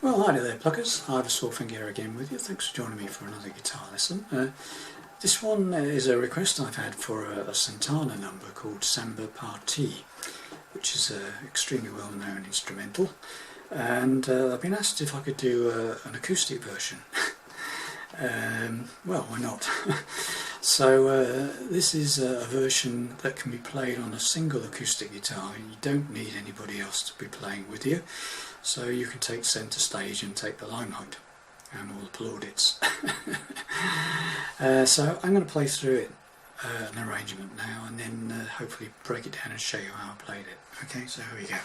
Well, hi there pluckers, I have a sore finger again with you. Thanks for joining me for another guitar lesson. This one is a request I've had for a Santana number called Samba Partie, which is an extremely well known instrumental, and I've been asked if I could do an acoustic version. Well, why not? So this is a version that can be played on a single acoustic guitar. You don't need anybody else to be playing with you, so you can take centre stage and take the limelight and all the plaudits. So I'm going to play through it, an arrangement now, and then hopefully break it down and show you how I played it. Okay, so here we go.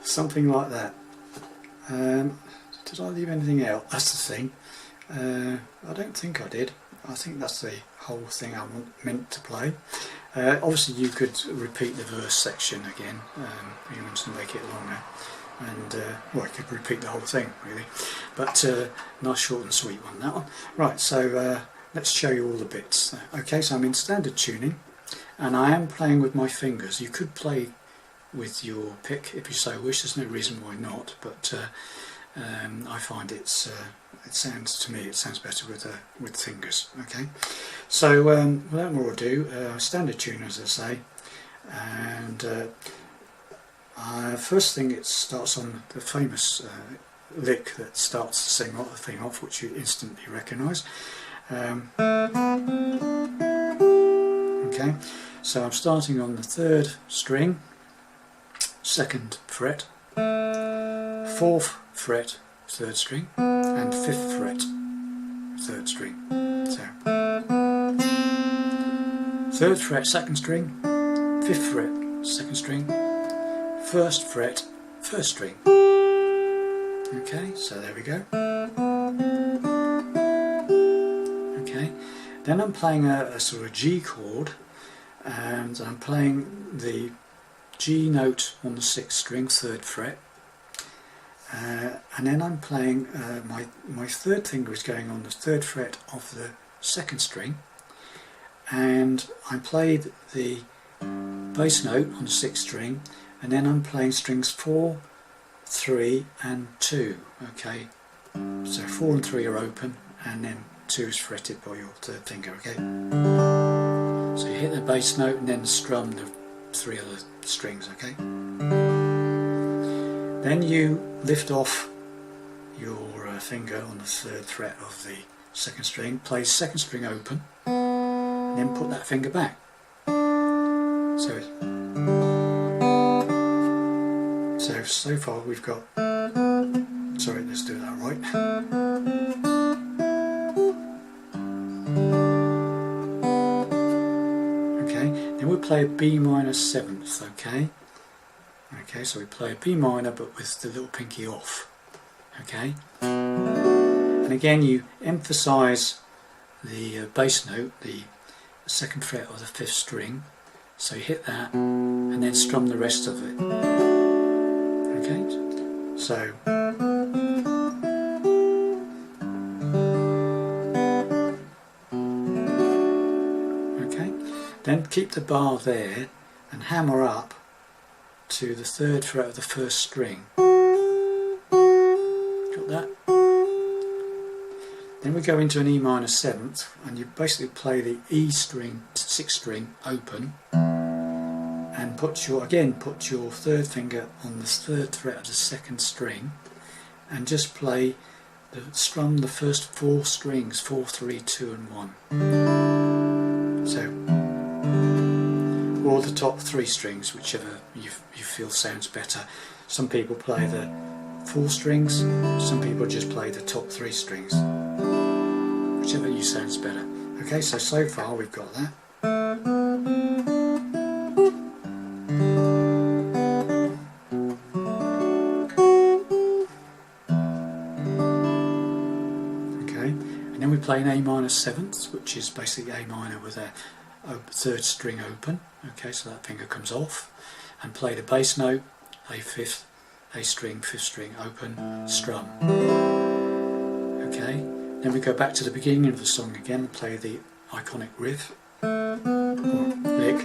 Something like that. Did I leave anything out? That's the thing. I don't think I did. I think that's the whole thing I meant to play. Obviously you could repeat the verse section again, you want to make it longer, and well, you could repeat the whole thing really, but nice short and sweet one, that one. Right, so let's show you all the bits. Okay, so I'm in standard tuning and I am playing with my fingers. You could play with your pick if you so wish, there's no reason why not, but I find it sounds better with fingers. Okay, so without more ado, standard tune as I say, and first thing it starts on the famous lick that starts the thing off, which you instantly recognise. Okay, so I'm starting on the 3rd string, 2nd fret, 4th fret, 3rd string, and 5th fret, 3rd string. So 3rd fret, 2nd string, 5th fret, 2nd string, 1st fret, 1st string. Okay, so there we go. Okay, then I'm playing a sort of G chord, and I'm playing the G note on the 6th string, 3rd fret, and then I'm playing my 3rd finger is going on the 3rd fret of the 2nd string, and I played the bass note on the 6th string, and then I'm playing strings 4, 3 and 2. Okay, so 4 and 3 are open, and then 2 is fretted by your 3rd finger. Okay, so you hit the bass note and then strum the 3 other strings. Okay, then you lift off your finger on the 3rd fret of the 2nd string, play 2nd string open, and then put that finger back. So far we've got, sorry, let's do that right. Okay, then we'll play a B minor 7th. Okay, so we play a B minor but with the little pinky off. Okay, and again you emphasise the bass note, the 2nd fret of the 5th string, so you hit that and then strum the rest of it. Okay, so okay, then keep the bar there and hammer up to the 3rd fret of the 1st string. Then we go into an E minor 7th, and you basically play the E string, 6th string open, and put your third finger on the 3rd fret of the 2nd string, and just strum the first 4 strings, 4, 3, 2 and 1. So, or the top 3 strings, whichever you feel sounds better. Some people play the 4 strings, some people just play the top 3 strings. Whichever you sounds better. Okay, so far we've got that. Okay, and then we play an A minor 7th, which is basically A minor with a 3rd string open. Okay, so that finger comes off, and play the bass note, A 5th, A string, 5th string open, strum. Okay. Then we go back to the beginning of the song again and play the iconic riff, or lick,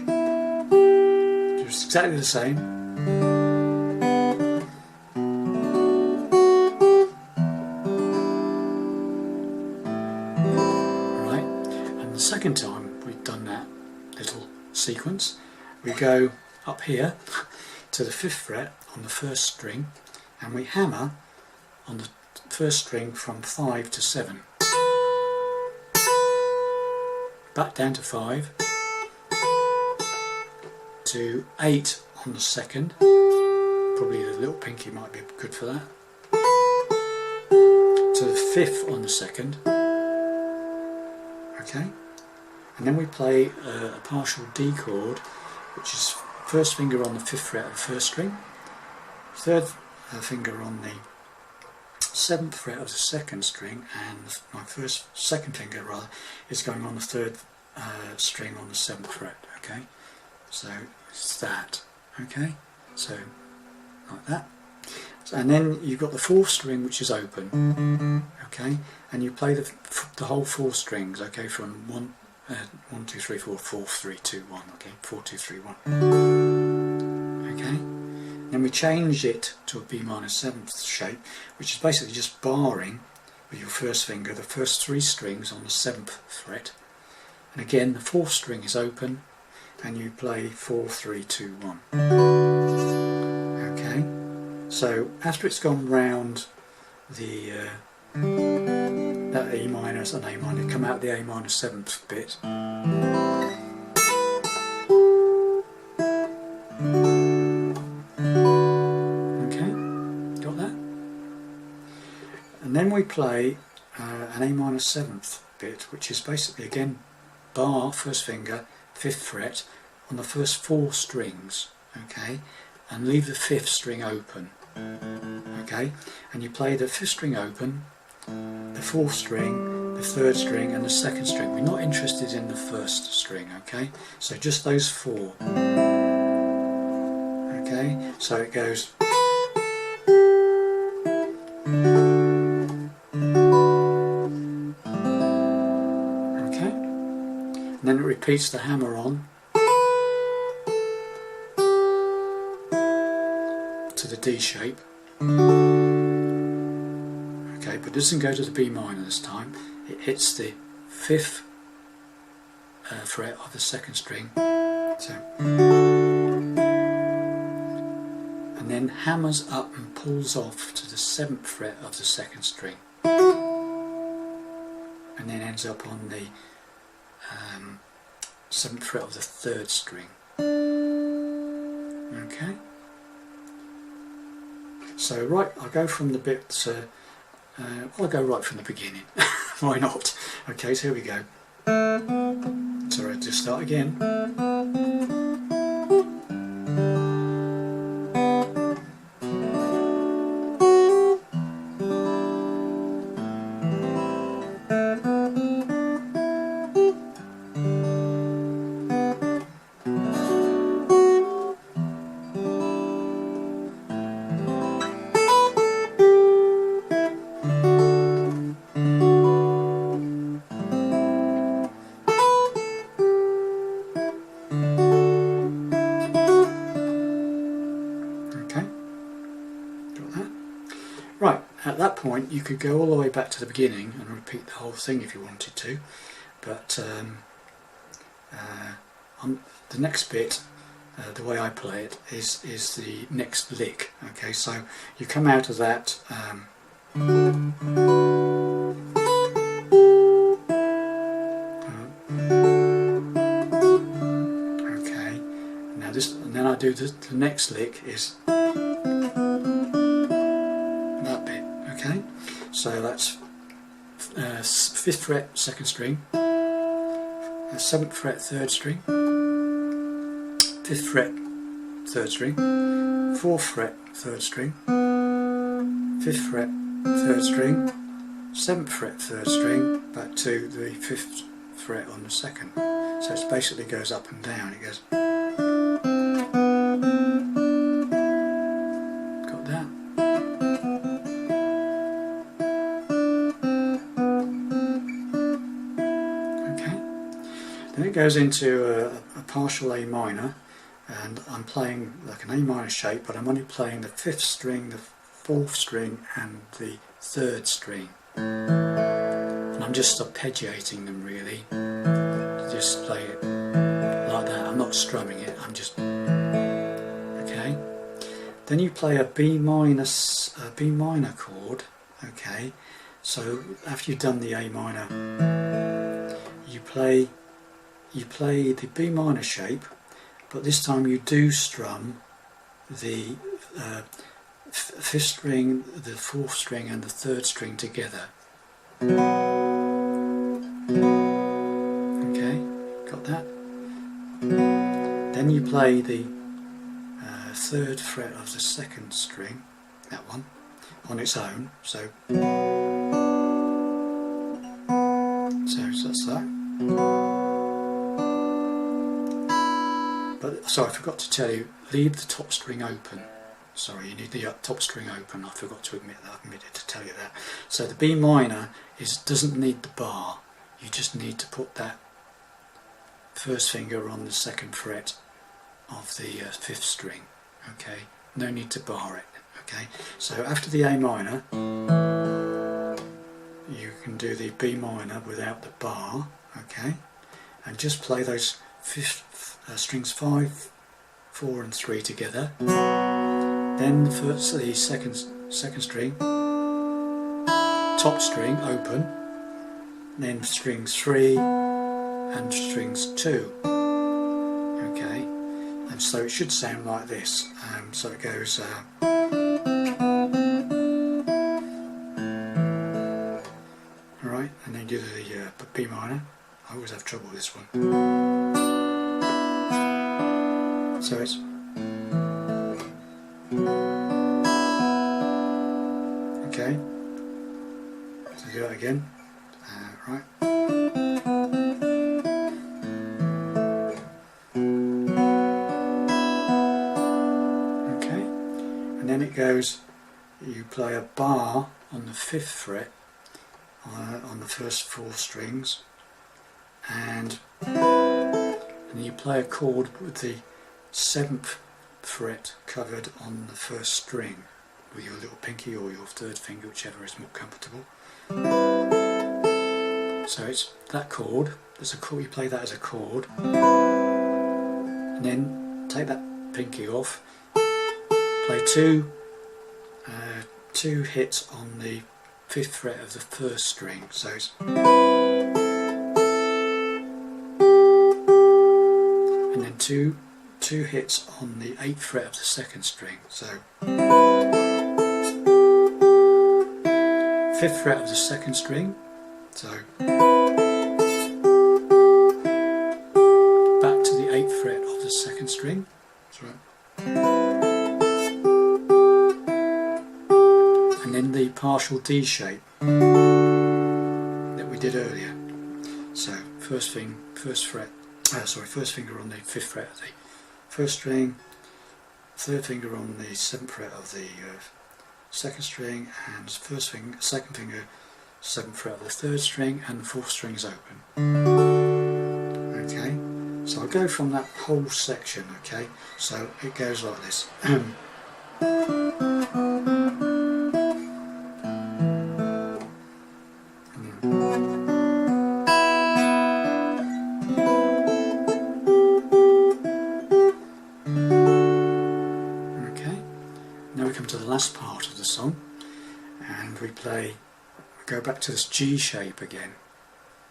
just exactly the same. Right, and the second time we've done that little sequence, we go up here to the 5th fret on the 1st string, and we hammer on the 1st string from 5 to 7. Back down to 5, to 8 on the 2nd, probably the little pinky might be good for that, to the 5th on the 2nd, okay, and then we play a partial D chord, which is 1st finger on the 5th fret of the 1st string, 3rd finger on the 7th fret of the 2nd string, and my 2nd finger is going on the 3rd string on the 7th fret. Okay, so it's that. Okay, so like that. And then you've got the 4th string, which is open. Okay, and you play the whole 4 strings. Okay, from 1, 2, 3, 4, 4, 3, 2, 1. Okay, 4, 2, 3, 1. Okay. Then we change it to a B minor 7th shape, which is basically just barring with your 1st finger the first 3 strings on the 7th fret, and again the 4th string is open, and you play 4, 3, 2, 1. Okay, so after it's gone round the that E minor and A minor, come out the A minor 7th bit. And then we play an A minor 7th bit, which is basically again bar 1st finger 5th fret on the first 4 strings, okay, and leave the 5th string open, okay, and you play the 5th string open, the 4th string, the 3rd string and the 2nd string. We're not interested in the 1st string, okay, so just those 4. Okay, so it goes. And then it repeats the hammer on to the D shape. Okay, but it doesn't go to the B minor this time. It hits the 5th fret of the 2nd string. So, and then hammers up and pulls off to the 7th fret of the 2nd string. And then ends up on the 7th fret of the 3rd string. Okay, so right, I'll go from the bit, I'll go right from the beginning. Why not? Okay, so here we go. Sorry, just start again. at that point you could go all the way back to the beginning and repeat the whole thing if you wanted to, but on the next bit, the way I play it is the next lick. Okay, so you come out of that. Okay, now this, and then I do the next lick is that bit. Okay, so that's 5th fret 2nd string, 7th fret 3rd string, 5th fret 3rd string, 4th fret 3rd string, 5th fret 3rd string, 7th fret 3rd string, back to the 5th fret on the 2nd. So it basically goes up and down. It goes. Got that? Okay. Then it goes into a partial A minor, and I'm playing like an A minor shape, but I'm only playing the 5th string, the 4th string and the 3rd string, and I'm just arpeggiating them really. Just play it like that. I'm not strumming it, I'm just okay. Then you play a B minor chord. Okay, so after you've done the A minor, you play the B minor shape, but this time you do strum the 5th string, the 4th string and the 3rd string together. Okay, got that? Then you play the 3rd fret of the 2nd string, that one, on its own, so that's that. But sorry, I forgot to tell you, leave the top string open. Sorry, you need the top string open. I forgot to admit that. I omitted to tell you that. So the B minor doesn't need the bar. You just need to put that 1st finger on the 2nd fret of the 5th string. Okay, no need to bar it. Okay, so after the A minor, you can do the B minor without the bar. Okay, and just play those strings 5, 4 and 3 together. Then the second string, top string open, then strings 3 and strings 2. Okay, and so it should sound like this. So it goes. Alright, and then do the B minor. I always have trouble with this one. So it's. Okay, so do that again, right. Okay, and then it goes, you play a bar on the 5th fret on the first 4 strings, and you play a chord with the 7th fret covered on the 1st string with your little pinky or your 3rd finger, whichever is more comfortable. So it's that chord. There's a chord. You play that as a chord, and then take that pinky off. Play two hits on the 5th fret of the 1st string. So it's, and then two hits on the 8th fret of the 2nd string. So 5th fret of the 2nd string. So back to the 8th fret of the 2nd string. Sorry. And then the partial D shape that we did earlier. So first finger on the 5th fret of the 1st string, 3rd finger on the 7th fret of the 2nd string, and 2nd finger 7th fret of the 3rd string, and the 4th string is open. Okay, so I'll go from that whole section. Okay, so it goes like this. and we go back to this G shape again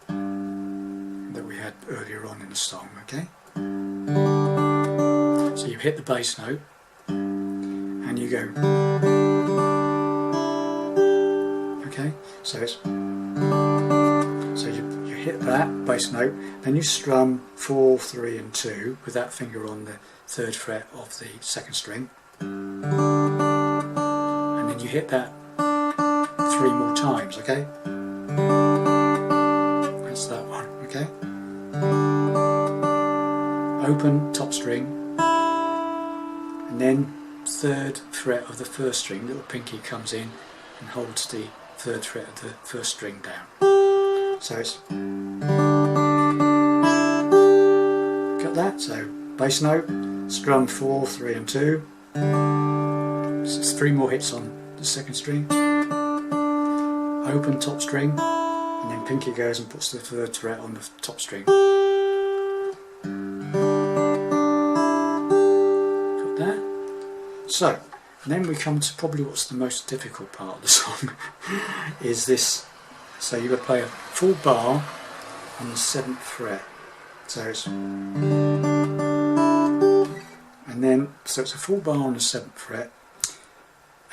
that we had earlier on in the song, okay? So you hit the bass note and you go, okay? So you hit that bass note, then you strum 4, 3 and 2 with that finger on the 3rd fret of the 2nd string, and then you hit that 3 more times, okay? That's that one, okay? Open top string, and then 3rd fret of the 1st string, little pinky comes in and holds the 3rd fret of the 1st string down. So it's, got that? So bass note, strum 4, 3 and 2, so it's 3 more hits on the 2nd string, open top string, and then pinky goes and puts the 3rd fret on the top string. Got that? So, then we come to probably what's the most difficult part of the song, is this. So you've got to play a full bar on the 7th fret. So it's, and then, so it's a full bar on the 7th fret,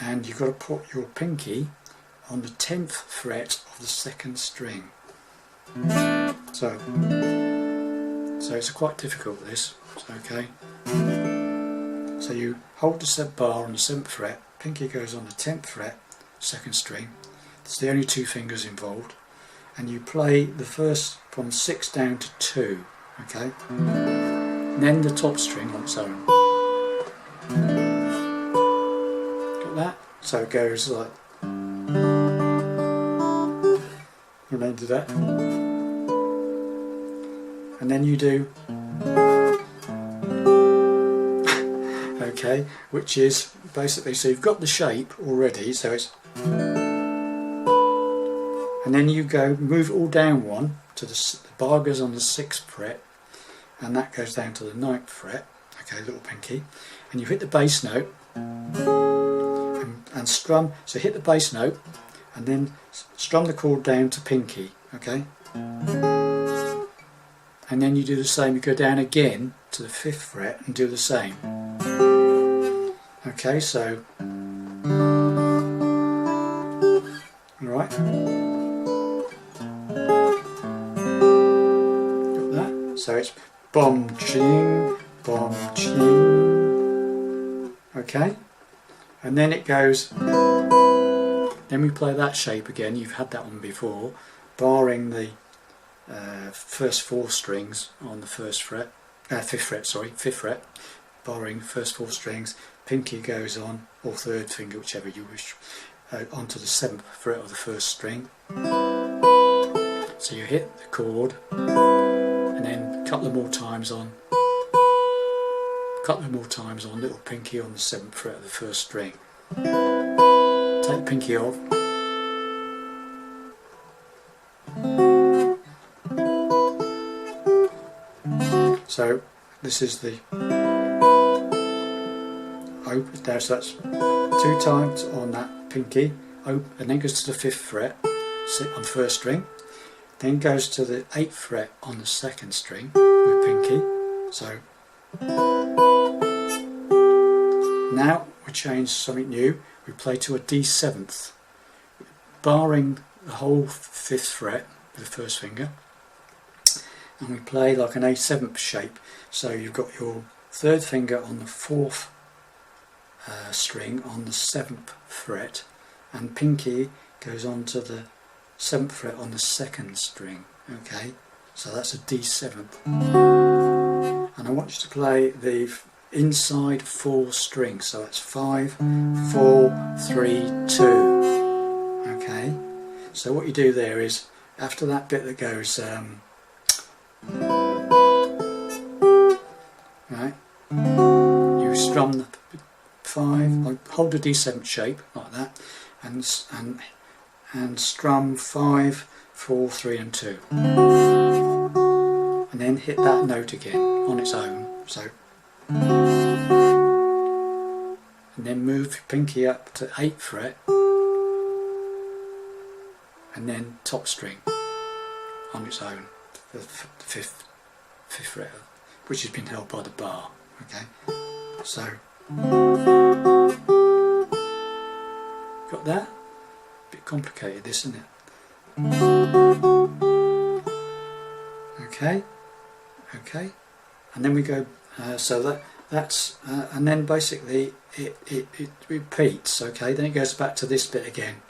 and you've got to put your pinky on the 10th fret of the 2nd string. So it's quite difficult, this, okay? So you hold the 7th bar on the 7th fret, pinky goes on the 10th fret, 2nd string, it's the only 2 fingers involved, and you play the first from 6 down to 2, okay? And then the top string on its own. Got that? So it goes like, and then do that, and then you do, okay, which is basically, so you've got the shape already, so it's, and then you go move it all down one to the bar goes on the 6th fret, and that goes down to the 9th fret, okay, little pinky, and you hit the bass note and strum, so hit the bass note and then strum the chord down to pinky, okay, and then you do the same, you go down again to the 5th fret and do the same, okay, so alright, got that, so it's bom ching, okay, and then it goes, then we play that shape again, you've had that one before, barring the first 4 strings on the 5th fret, barring the first 4 strings, pinky goes on, or 3rd finger, whichever you wish, onto the 7th fret of the 1st string, so you hit the chord, and then a couple of more times on, little pinky on the 7th fret of the 1st string. Take the pinky off, so this is the open there, so that's 2 times on that pinky, open, and then goes to the 5th fret on the 1st string, then goes to the 8th fret on the 2nd string with pinky. So now we change something new, we play to a D7th, barring the whole 5th fret with the 1st finger, and we play like an A7 shape, so you've got your 3rd finger on the 4th string on the 7th fret, and pinky goes on to the 7th fret on the 2nd string, okay, so that's a D7th, and I want you to play the inside 4 strings, so that's 5, 4, 3, 2, okay, so what you do there is, after that bit that goes right, you strum the 5, hold the D7 shape like that, and strum 5, 4, 3 and 2, and then hit that note again on its own, so, and then move your pinky up to 8th fret and then top string on its own, the fifth fret, which has been held by the bar. Okay, so got that? A bit complicated, this, isn't it? Okay, okay, and then we go. So that's and then basically it repeats. Okay, then it goes back to this bit again.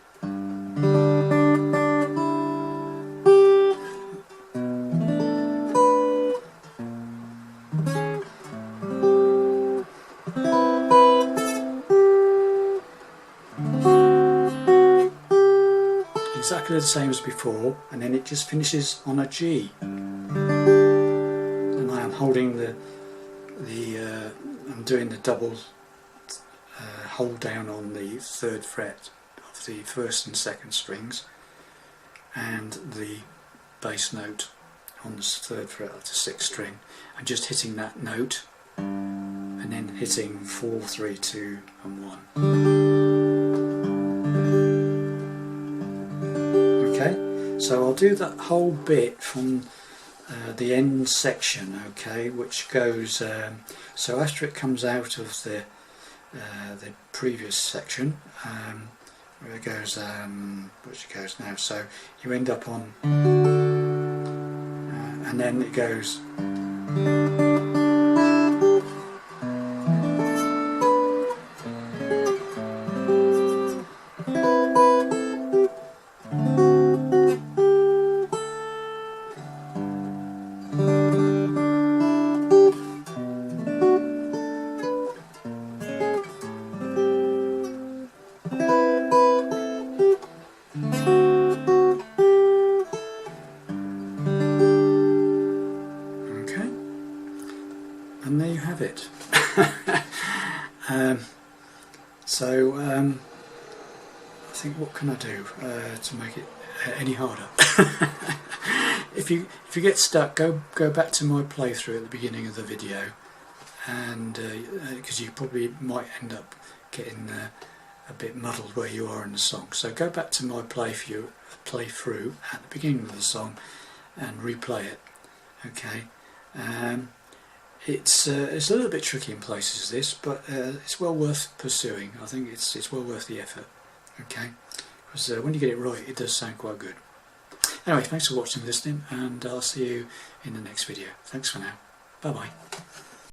Exactly the same as before, and then it just finishes on a G. And I am holding I'm doing the double hold down on the 3rd fret of the 1st and 2nd strings, and the bass note on the 3rd fret of the 6th string, and just hitting that note, and then hitting 4, 3, 2 and 1. Okay, so I'll do that whole bit from the end section, okay, which goes, so after it comes out of the previous section, where it goes, which it goes now, so you end up on, and then it goes, and there you have it. I think, what can I do to make it any harder? If you get stuck, go back to my playthrough at the beginning of the video, and because you probably might end up getting a bit muddled where you are in the song. So go back to my playthrough at the beginning of the song and replay it. Okay. It's a little bit tricky in places, this, but it's well worth pursuing. I think it's well worth the effort. Okay, because when you get it right, it does sound quite good. Anyway, thanks for watching and listening, and I'll see you in the next video. Thanks for now. Bye bye.